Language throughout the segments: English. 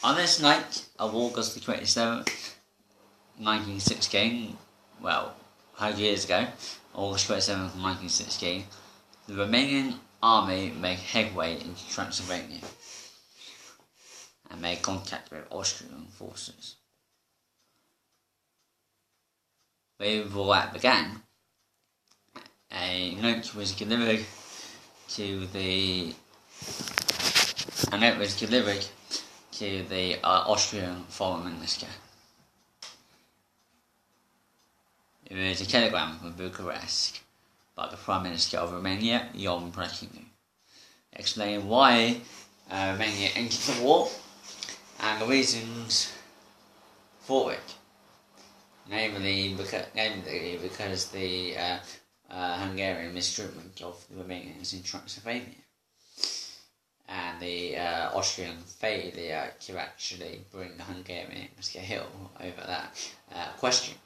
On this night of August the 27th, 1916, well, 100 years ago, August 27th, 1916, the Romanian army made headway into Transylvania and made contact with Austrian forces. Before that began, a note was delivered to the Austrian foreign minister. It was a telegram from Bucharest by the Prime Minister of Romania, Ion Brătianu, explaining why Romania entered the war and the reasons for it. Namely because the Hungarian mistreatment of the Romanians in Transylvania, and the Austrian failure to actually bring the Hungarians to heel over that question.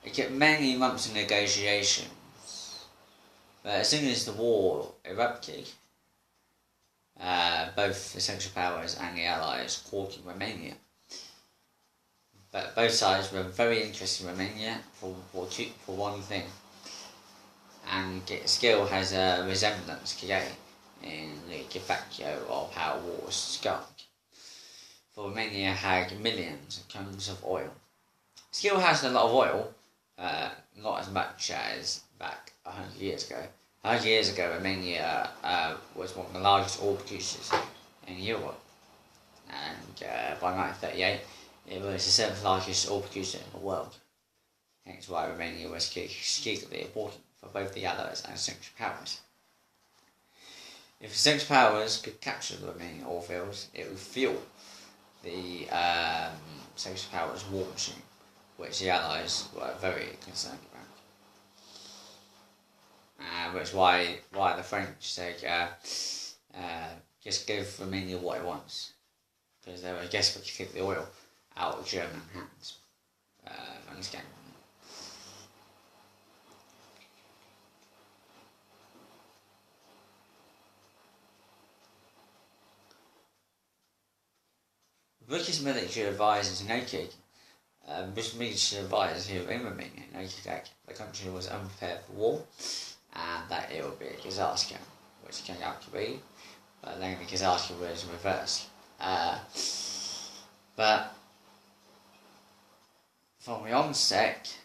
It took many months of negotiations, but as soon as the war erupted, both the Central Powers and the Allies courted Romania. But both sides were very interested in Romania for one thing, and it still has a resemblance today in the de facto of how wars start. For Romania had millions of tons of oil. Still has a lot of oil, not as much as back 100 years ago. 100 years ago, Romania was one of the largest oil producers in Europe, and by 1938, it was the 7th largest oil producer in the world. Hence why Romania was strategically important for both the Allies and Central Powers. If the Central Powers could capture the Romanian oil fields, it would fuel the Central Powers war machine, which the Allies were very concerned about. Which is why the French said, just give Romania what it wants, because they were desperate to keep the oil out of German hands. Understand? British military advisors noted, British military advisors who were in Romania noted that the country was unprepared for war and that it would be a disaster, which it turned out to be, but then the disaster was reversed. But from the onset,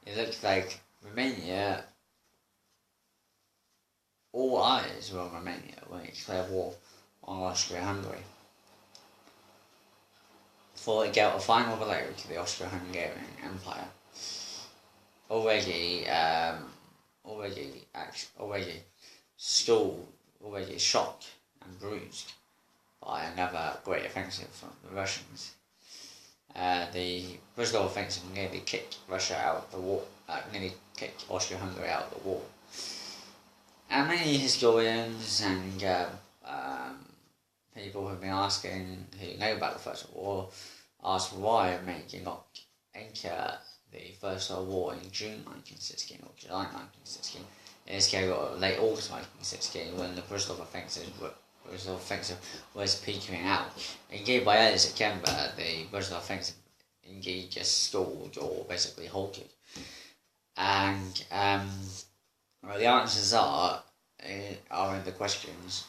it looked like Romania, all eyes were on Romania when it declared war on Austria-Hungary. For it dealt a final blow to the Austro-Hungarian Empire, already shocked and bruised by another great offensive from the Russians. The Brezhnev offensive nearly kicked Russia out of the war, nearly kicked Austria-Hungary out of the war. And many historians and people who have been asking, who know about the First World War, ask why Romania did not enter the First World War in June 1916 or July 1916. Instead, late August 1916, when the Brezhnev offensive was petering out. Indeed, by early September, the Brezhnev offensive indeed just stalled or basically halted. And the answers are in the questions.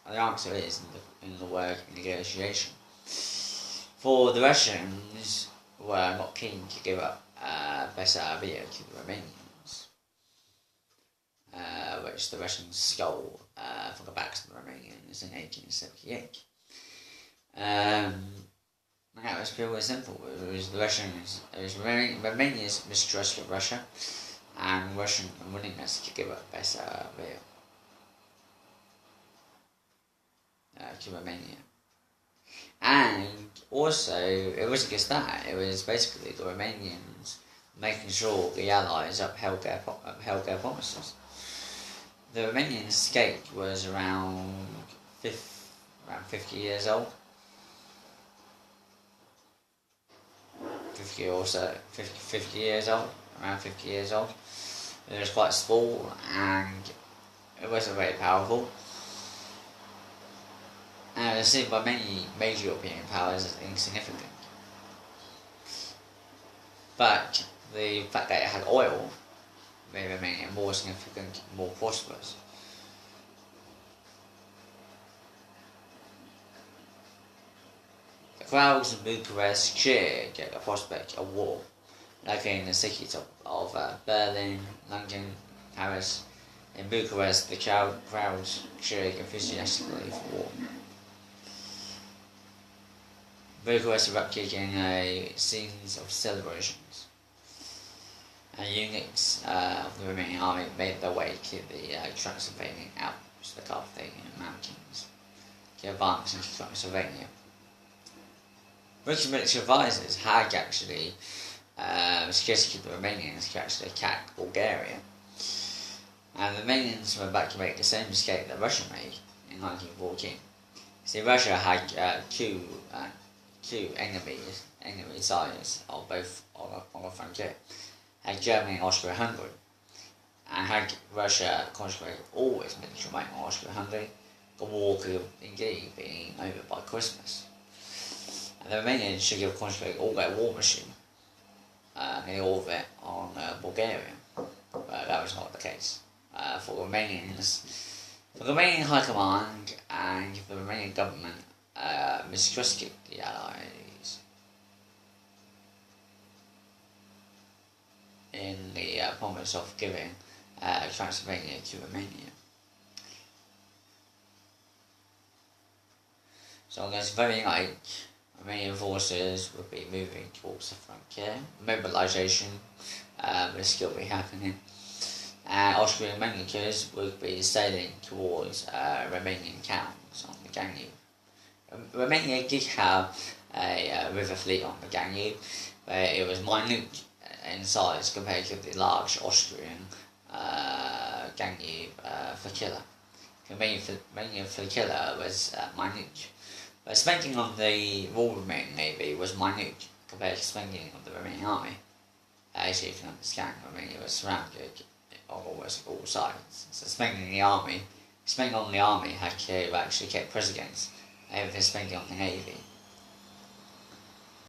The answer is in the word negotiation. For the Russians were not keen to give up Bessarabia to the Romanians, which the Russians stole from the backs of the Romanians in 1878. And that was purely simple. It was Romania's mistrust of Russia and Russian unwillingness to give up Bessarabia to Romania. And also, it wasn't just that, it was basically the Romanians making sure the Allies upheld their promises. The Romanian state was around 50 years old. 50 years old, around 50 years old. It was quite small and it wasn't very powerful. was seen by many major European powers as insignificant. But the fact that it had oil made Romania more significant, more prosperous. The crowds in Bucharest cheered at the prospect of war, like in the cities of Berlin, London, Paris. In Bucharest, the crowds cheered enthusiastically for war. Bucharest erupted in a scenes of celebrations, and units of the Romanian army made their way to the Transylvanian Alps, the Carpathian Mountains, to advance into Transylvania. British military advisors had actually suggested to the Romanians to actually attack Bulgaria, and the Romanians were about to make the same mistake that Russia made in 1914. See, Russia had two enemy sides on both on the frontier. Had Germany and Austria-Hungary, and had Russia concentrated all its military might on Austria-Hungary, the war could have indeed been over by Christmas. And the Romanians should have concentrated all their war machine, nearly all of it, on Bulgaria, but that was not the case. For the Romanian High Command and the Romanian government mistrusted the Allies in the promise of giving Transylvania to Romania. So on this very night, Romanian forces would be moving towards the frontier. Mobilisation would still be happening. And Austrian militias would be sailing towards Romanian towns on the Danube. Romania did have a river fleet on the Danube, but it was minute in size compared to the large Austrian Danube flotilla. The Romanian flotilla was minute, but spending on the Royal Romanian Navy was minute compared to spending on the Romanian army. As you can understand, Romania was surrounded on almost all sides. So spending on the army had to actually keep precedence over spending on the navy.